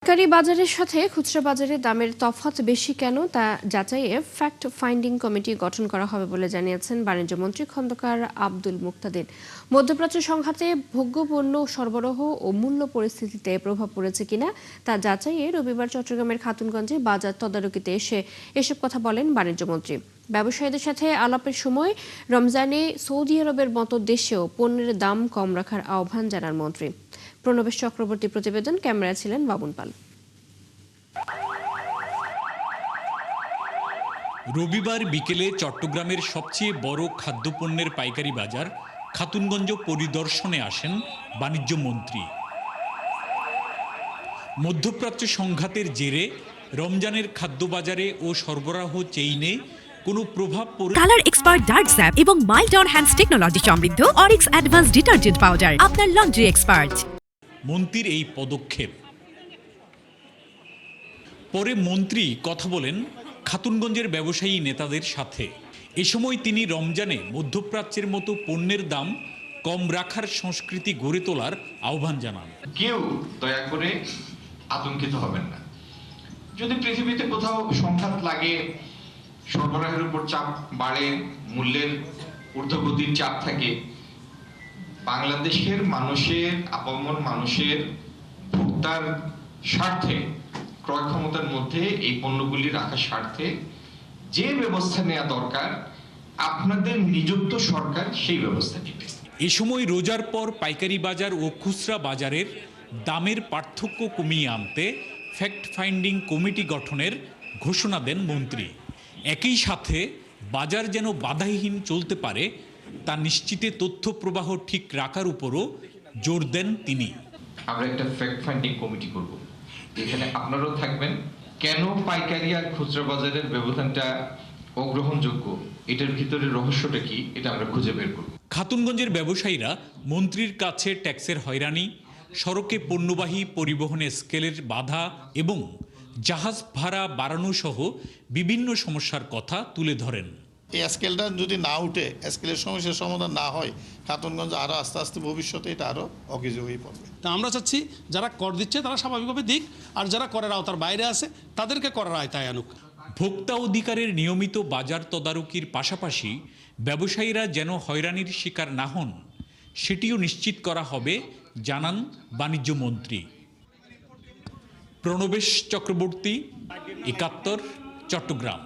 পাইকারি বাজারের সাথে খুচরা বাজারের দামের তফাৎ বেশি কেন তা যাচাইয়ে ফ্যাক্ট ফাইন্ডিং কমিটি গঠন করা হবে বলে জানিয়েছেন বাণিজ্যমন্ত্রী খন্দকার আব্দুল মুক্তাদির। মধ্যপ্রাচ্য সংঘাতে ভোগ্যপণ্য সরবরাহ ও মূল্য পরিস্থিতিতে প্রভাব পড়েছে কিনা তা যাচাইয়ে রবিবার চট্টগ্রামের খাতুনগঞ্জে বাজার তদারকিতে এসব কথা বলেন বাণিজ্যমন্ত্রী। ব্যবসায়ীদের সাথে আলাপের সময় রমজানে সৌদি আরবের মতো দেশেও পণ্যের দাম কম রাখার আহ্বান জানান মন্ত্রী। প্রণবেশ চক্রবর্তী প্রতিবেদন, ক্যামেরায় ছিলেন বাবুন পাল। রবিবার বিকেলে চট্টগ্রামের সবচেয়ে বড় খাদ্যপণ্যের পাইকারি বাজার খাতুনগঞ্জ পরিদর্শনে আসেন বাণিজ্য মন্ত্রী। মধ্যপ্রাচ্য সংঘাতের জেরে রমজানের খাদ্য বাজারে ও সরবরাহ চেইনে কোনো প্রভাব পড়ে কালার এক্সপার্ট ডার্ক স্যাপ এবং মাইল্ড অন হ্যান্ডস টেকনোলজি সমৃদ্ধ অরিক্স অ্যাডভান্স ডিটারজেন্ট পাউডার আপনার লন্ড্রি এক্সপার্ট। মন্ত্রীর এই পদক্ষেপ পরে মন্ত্রী কথা বলেন খাতুনগঞ্জের ব্যবসায়ী নেতাদের সাথে। এ সময় তিনি রমজানে মধ্যপ্রাচ্যের মতো পণ্যের দাম কম রাখার সংস্কৃতি গড়ে তোলার আহ্বান জানান। কেউ দয়া করে আতঙ্কিত হবেন না। যদি পৃথিবীতে কোথাও সংঘাত লাগে, সরবরাহের উপর চাপ বাড়ে, মূল্যের ঊর্ধ্বগতির চাপ থাকে, বাংলাদেশের মানুষের, আপামর মানুষের ভোক্তার স্বার্থে, ক্রয় ক্ষমতার মধ্যে এই পণ্যগুলি রাখার স্বার্থে যে ব্যবস্থা নেওয়া দরকার আপনাদের নিযুক্ত সরকার সেই ব্যবস্থা নেবে। এ সময় রোজার পর পাইকারি বাজার ও খুচরা বাজারের দামের পার্থক্য কমিয়ে আনতে ফ্যাক্ট ফাইন্ডিং কমিটি গঠনের ঘোষণা দেন মন্ত্রী। একই সাথে বাজার যেন বাধাহীন চলতে পারে তা নিশ্চিতে তথ্য প্রবাহ ঠিক রাখার উপরও জোর দেন তিনি। আমরা একটা ফ্যাক্ট ফাইন্ডিং কমিটি করব, এখানে আপনারাও থাকবেন। কেন পাইকারি আর খুচরা বাজারের ব্যবধানটা অগ্রহণযোগ্য, এটার ভিতরে রহস্যটা কি, এটা আমরা খুঁজে বের করব। খাতুনগঞ্জের ব্যবসায়ীরা মন্ত্রীর কাছে ট্যাক্সের হয়রানি, সড়কে পণ্যবাহী পরিবহনে স্কেলের বাধা এবং জাহাজ ভাড়া বাড়ানো সহ বিভিন্ন সমস্যার কথা তুলে ধরেন। এই স্কেলটা যদি না উঠে, স্কেলের সমস্যার সমাধান না হয়, খাতুনগঞ্জ আরও আস্তে আস্তে ভবিষ্যতে এটা আরও অকেজো হয়ে পড়বে। তা আমরা চাচ্ছি যারা কর দিচ্ছে তারা স্বাভাবিকভাবে দিক, আর যারা করের আওতার বাইরে আছে তাদেরকে করার আওতায় আনুক। ভোক্তা অধিকারের নিয়মিত বাজার তদারকির পাশাপাশি ব্যবসায়ীরা যেন হয়রানির শিকার না হন সেটিও নিশ্চিত করা হবে জানান বাণিজ্য মন্ত্রী। প্রণবেশ চক্রবর্তী, ৭১, চট্টগ্রাম।